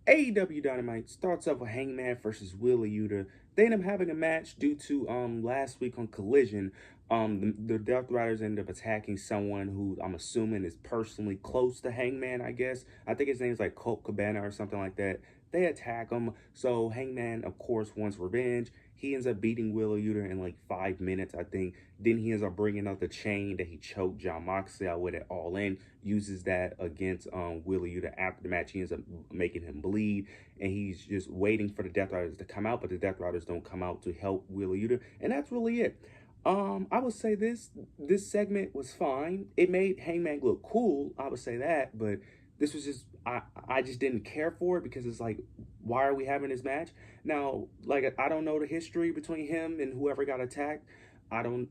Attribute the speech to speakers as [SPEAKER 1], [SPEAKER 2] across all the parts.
[SPEAKER 1] AEW Dynamite starts off with Hangman versus Wheeler Yuta. They end up having a match due to last week on Collision. The Death Riders end up attacking someone who I'm assuming is personally close to Hangman, I guess. I think his name's like Colt Cabana or something like that. They attack him. So Hangman, of course, wants revenge. He ends up beating Wheeler Yuta in like 5 minutes, I think. Then he ends up bringing out the chain that he choked John Moxley out with it All In. Uses that against Wheeler Yuta after the match. He ends up making him bleed, and he's just waiting for the Death Riders to come out, but the Death Riders don't come out to help Wheeler Yuta, and that's really it. I would say this segment was fine. It made Hangman look cool. I would say that, but this was just I just didn't care for it because it's like, why are we having this match now? Like, I don't know the history between him and whoever got attacked. I don't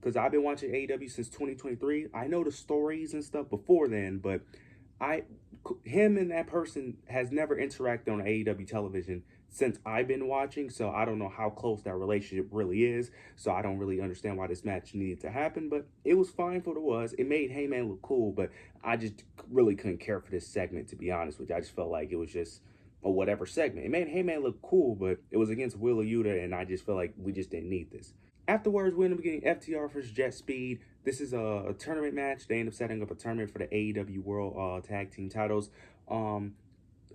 [SPEAKER 1] because I've been watching AEW since 2023. I know the stories and stuff before then, but I him and that person has never interacted on AEW television since I've been watching, so I don't know how close that relationship really is. So I don't really understand why this match needed to happen, but it was fine for what it was. It made Heyman look cool, but I just really couldn't care for this segment, to be honest with you. I just felt like it was just a whatever segment. It made Heyman look cool, but it was against Wheeler Yuta, and I just felt like we just didn't need this. Afterwards, we end up getting FTR versus Jet Speed. This is a tournament match. They end up setting up a tournament for the AEW World Tag Team titles.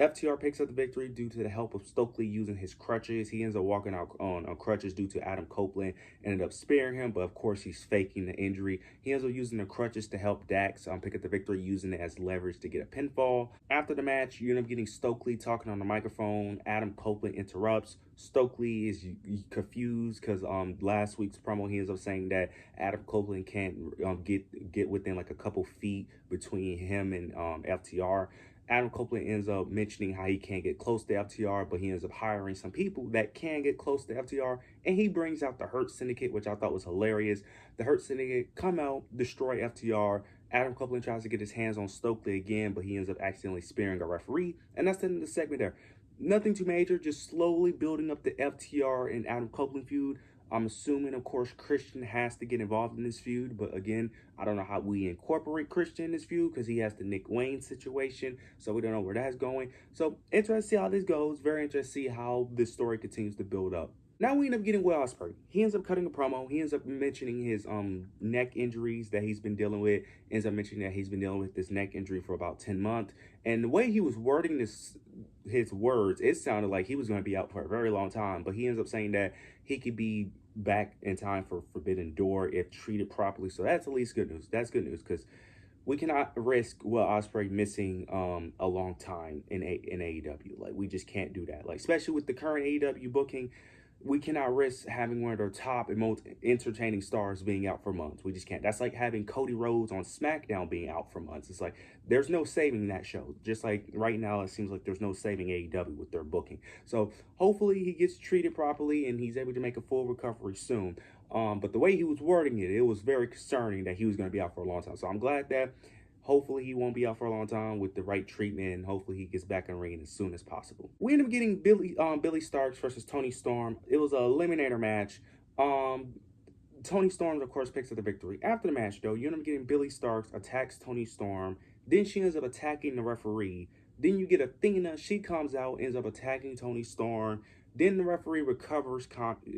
[SPEAKER 1] FTR picks up the victory due to the help of Stokely using his crutches. He ends up walking out on crutches due to Adam Copeland ended up sparing him, but of course he's faking the injury. He ends up using the crutches to help Dax pick up the victory, using it as leverage to get a pinfall. After the match, you end up getting Stokely talking on the microphone. Adam Copeland interrupts. Stokely is confused because last week's promo he ends up saying that Adam Copeland can't get within like a couple feet between him and FTR. Adam Copeland ends up mentioning how he can't get close to FTR, but he ends up hiring some people that can get close to FTR, and he brings out the Hurt Syndicate, which I thought was hilarious. The Hurt Syndicate come out, destroy FTR. Adam Copeland tries to get his hands on Stokely again, but he ends up accidentally spearing a referee, and that's the end of the segment there. Nothing too major, just slowly building up the FTR and Adam Copeland feud. I'm assuming, of course, Christian has to get involved in this feud. But again, I don't know how we incorporate Christian in this feud because he has the Nick Wayne situation. So we don't know where that's going. So interested to see how this goes. Very interested to see how this story continues to build up. Now we end up getting Will Ospreay. He ends up cutting a promo. He ends up mentioning his neck injuries that he's been dealing with. Ends up mentioning that he's been dealing with this neck injury for about 10 months. And the way he was wording his words, it sounded like he was going to be out for a very long time. But he ends up saying that he could be back in time for Forbidden Door if treated properly. So that's at least good news. That's good news because we cannot risk Will Ospreay missing a long time in AEW. Like, we just can't do that. Like, especially with the current AEW booking, we cannot risk having one of their top and most entertaining stars being out for months. We just can't. That's like having Cody Rhodes on SmackDown being out for months. It's like there's no saving that show. Just like right now, it seems like there's no saving AEW with their booking. So hopefully he gets treated properly and he's able to make a full recovery soon. But the way he was wording it, it was very concerning that he was going to be out for a long time. So I'm glad that hopefully he won't be out for a long time with the right treatment, and hopefully he gets back in the ring as soon as possible. We end up getting Billy Starks versus Tony Storm. It was an eliminator match. Tony Storm, of course, picks up the victory. After the match, though, you end up getting Billy Starks attacks Tony Storm. Then she ends up attacking the referee. Then you get Athena. She comes out, ends up attacking Tony Storm. Then the referee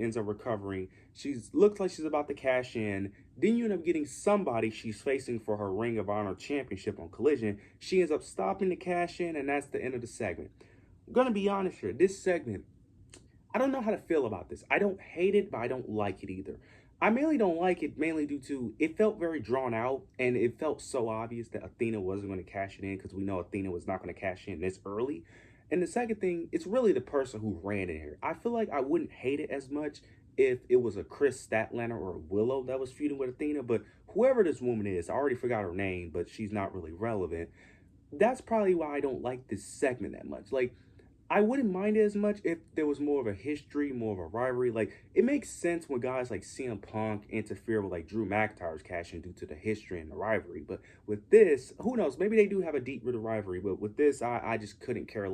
[SPEAKER 1] ends up recovering. She looks like she's about to cash in. Then you end up getting somebody she's facing for her Ring of Honor championship on Collision. She ends up stopping the cash in, and that's the end of the segment. I'm going to be honest here. This segment, I don't know how to feel about this. I don't hate it, but I don't like it either. I mainly don't like it mainly due to it felt very drawn out, and it felt so obvious that Athena wasn't going to cash it in because we know Athena was not going to cash in this early. And the second thing, it's really the person who ran in here. I feel like I wouldn't hate it as much if it was a Chris Statlander or a Willow that was feuding with Athena, but whoever this woman is, I already forgot her name, but she's not really relevant. That's probably why I don't like this segment that much. Like, I wouldn't mind it as much if there was more of a history, more of a rivalry. Like, it makes sense when guys like CM Punk interfere with like Drew McIntyre's cash in due to the history and the rivalry. But with this, who knows? Maybe they do have a deep-rooted rivalry. But with this, I just couldn't care.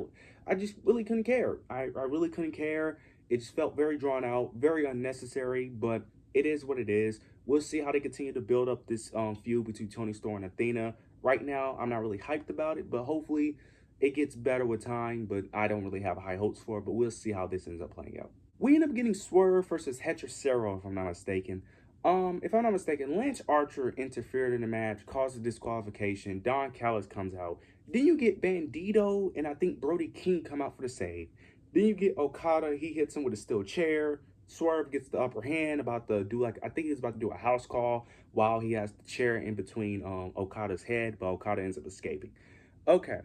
[SPEAKER 1] I just really couldn't care. I really couldn't care. It just felt very drawn out, very unnecessary. But it is what it is. We'll see how they continue to build up this feud between Tony Storm and Athena. Right now, I'm not really hyped about it, but hopefully It gets better with time, but I don't really have high hopes for it, but we'll see how this ends up playing out. We end up getting Swerve versus Hetrocero, if I'm not mistaken. If I'm not mistaken, Lance Archer interfered in the match, caused a disqualification. Don Callis comes out. Then you get Bandito and I think Brody King come out for the save. Then you get Okada. He hits him with a steel chair. Swerve gets the upper hand, about to do I think he's about to do a house call while he has the chair in between Okada's head, but Okada ends up escaping. Okay.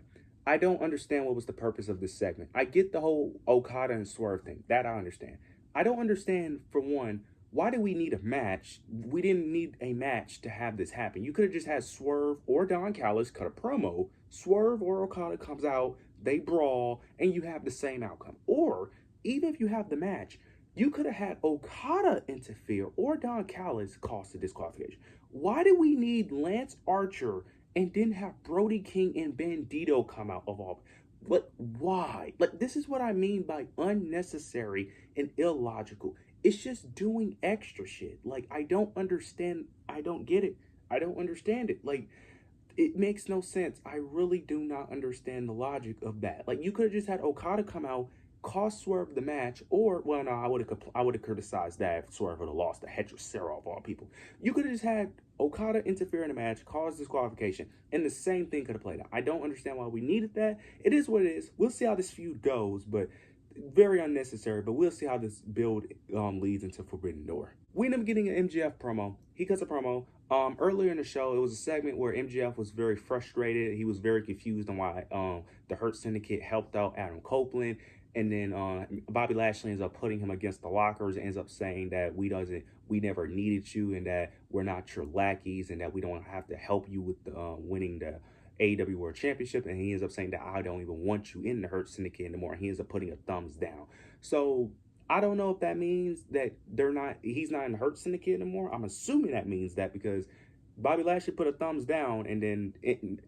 [SPEAKER 1] I don't understand what was the purpose of this segment. I get the whole Okada and Swerve thing. That I understand. I don't understand, for one, why do we need a match? We didn't need a match to have this happen. You could have just had Swerve or Don Callis cut a promo. Swerve or Okada comes out, they brawl, and you have the same outcome. Or, even if you have the match, you could have had Okada interfere or Don Callis cause the disqualification. Why do we need Lance Archer and then have Brody King and Bandito come out of all? But why? Like, this is what I mean by unnecessary and illogical. It's just doing extra shit. Like, I don't understand. I don't get it. I don't understand it. Like, it makes no sense. I really do not understand the logic of that. Like, you could have just had Okada come out, cost Swerve the match, or, well, no, I would have criticized that if Swerve would have lost the Hetrocero of all people. You could have just had Okada interfere in the match, cause disqualification, and the same thing could have played out. I don't understand why we needed that. It is what it is. We'll see how this feud goes, but very unnecessary. But we'll see how this build leads into Forbidden Door. We end up getting an MJF promo. He cuts a promo. Earlier in the show, it was a segment where MJF was very frustrated. He was very confused on why the Hurt Syndicate helped out Adam Copeland. And then Bobby Lashley ends up putting him against the lockers and ends up saying that we never needed you, and that we're not your lackeys, and that we don't have to help you with winning the AEW World Championship. And he ends up saying that I don't even want you in the Hurt Syndicate anymore. He ends up putting a thumbs down. So I don't know if that means that he's not in the Hurt Syndicate anymore. I'm assuming that means that, because Bobby Lashley put a thumbs down, and then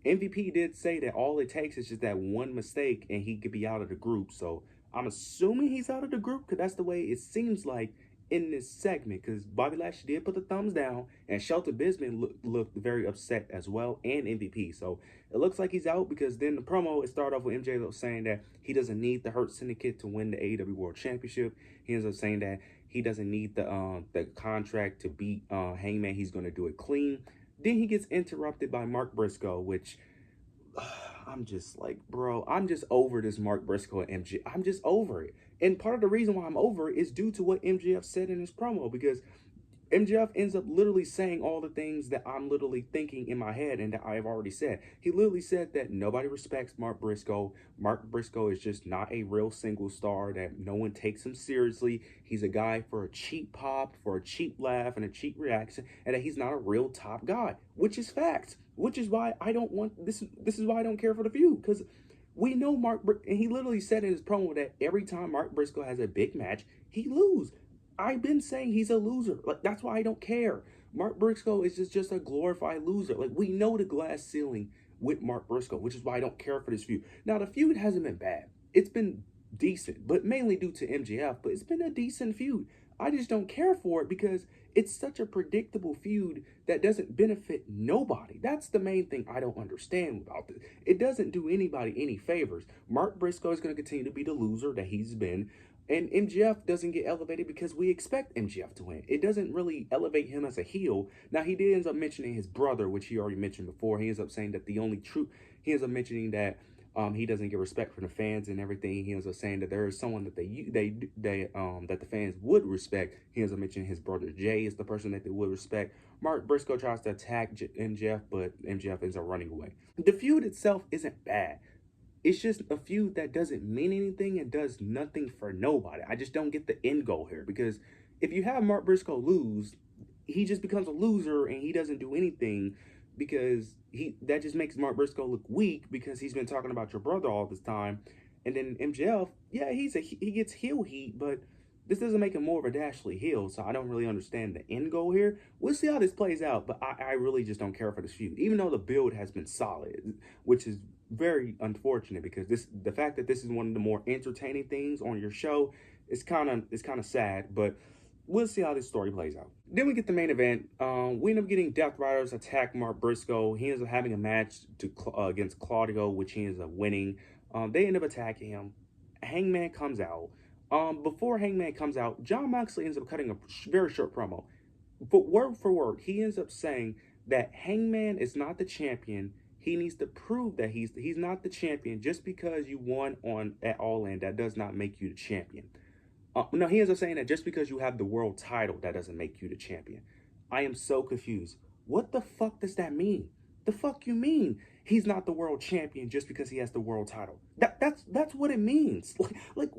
[SPEAKER 1] MVP did say that all it takes is just that one mistake and he could be out of the group. So I'm assuming he's out of the group, because that's the way it seems like in this segment, because Bobby Lashley did put the thumbs down, and Shelton Benjamin looked very upset as well, and MVP. So it looks like he's out, because then the promo, it started off with MJ saying that he doesn't need the Hurt Syndicate to win the AEW World Championship. He ends up saying that he doesn't need the contract to beat Hangman. He's going to do it clean. Then he gets interrupted by Mark Briscoe, which I'm just like, bro, I'm just over this Mark Briscoe and MJF. I'm just over it. And part of the reason why I'm over it is due to what MJF said in his promo, because MJF ends up literally saying all the things that I'm literally thinking in my head and that I've already said. He literally said that nobody respects Mark Briscoe. Mark Briscoe is just not a real single star, that no one takes him seriously. He's a guy for a cheap pop, for a cheap laugh, and a cheap reaction, and that he's not a real top guy, which is facts. Which is why I don't want this. This is why I don't care for the feud, because we know and he literally said in his promo that every time Mark Briscoe has a big match, he loses. I've been saying he's a loser. Like, that's why I don't care. Mark Briscoe is just a glorified loser. Like, we know the glass ceiling with Mark Briscoe, which is why I don't care for this feud. Now, the feud hasn't been bad. It's been decent, but mainly due to MJF, but it's been a decent feud. I just don't care for it because it's such a predictable feud that doesn't benefit nobody. That's the main thing I don't understand about this. It doesn't do anybody any favors. Mark Briscoe is going to continue to be the loser that he's been. And MJF doesn't get elevated because we expect MJF to win. It doesn't really elevate him as a heel. Now, he did end up mentioning his brother, which he already mentioned before. He ends up saying that he ends up mentioning that he doesn't get respect from the fans and everything. He ends up saying that there is someone that that the fans would respect. He ends up mentioning his brother Jay is the person that they would respect. Mark Briscoe tries to attack MJF, but MJF ends up running away. The feud itself isn't bad. It's just a feud that doesn't mean anything and does nothing for nobody. I just don't get the end goal here, because if you have Mark Briscoe lose, he just becomes a loser and he doesn't do anything, because that just makes Mark Briscoe look weak, because he's been talking about your brother all this time. And then MJF, yeah, he gets heel heat, but this doesn't make him more of a Dashley heel, so I don't really understand the end goal here. We'll see how this plays out, but I really just don't care for this feud, even though the build has been solid, which is very unfortunate, because the fact that this is one of the more entertaining things on your show is kind of sad. But we'll see how this story plays out. Then we get the main event. We end up getting Death Riders attack Mark Briscoe. He ends up having a match against Claudio, which he ends up winning. They end up attacking him. Hangman comes out. Before Hangman comes out, Jon Moxley ends up cutting a very short promo. But word for word, he ends up saying that Hangman is not the champion. He needs to prove that he's not the champion. Just because you won on at All In, that does not make you the champion. No, he ends up saying that just because you have the world title, that doesn't make you the champion. I am so confused. What the fuck does that mean? The fuck you mean he's not the world champion just because he has the world title? That's what it means. Like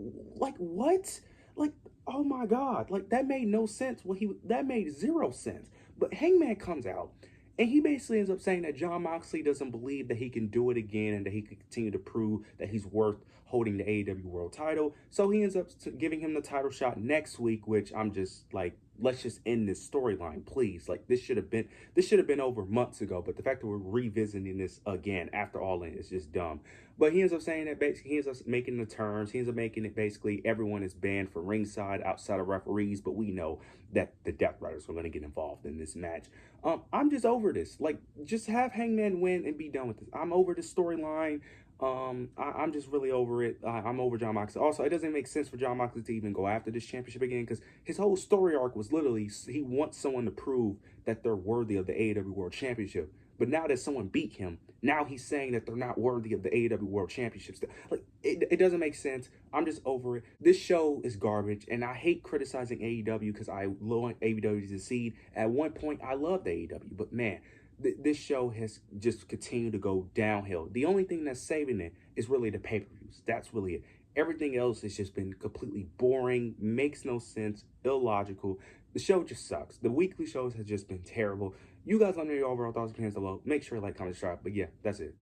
[SPEAKER 1] what? Like, oh my god, like that made no sense. That made zero sense. But Hangman comes out and he basically ends up saying that Jon Moxley doesn't believe that he can do it again and that he can continue to prove that he's worth holding the AEW World title. So he ends up giving him the title shot next week, which I'm just like, let's just end this storyline, please. Like this should have been over months ago. But the fact that we're revisiting this again after All In is just dumb. But he ends up saying that basically he ends up making the terms. He ends up making it basically everyone is banned from ringside outside of referees. But we know that the Death Riders are going to get involved in this match. I'm just over this. Like, just have Hangman win and be done with this. I'm over this storyline. I'm just really over it. I'm over Jon Moxley. Also, it doesn't make sense for Jon Moxley to even go after this championship again because his whole story arc was literally he wants someone to prove that they're worthy of the AEW World Championship. But now that someone beat him, now he's saying that they're not worthy of the AEW World Championship. Like, it doesn't make sense. I'm just over it. This show is garbage, and I hate criticizing AEW because I want AEW to succeed. At one point, I loved AEW, but man, this show has just continued to go downhill. The only thing that's saving it is really the pay-per-views. That's really it. Everything else has just been completely boring, makes no sense, illogical. The show just sucks. The weekly shows have just been terrible. You guys let me know your overall thoughts and opinions below. Make sure to like, comment, subscribe. But yeah, that's it.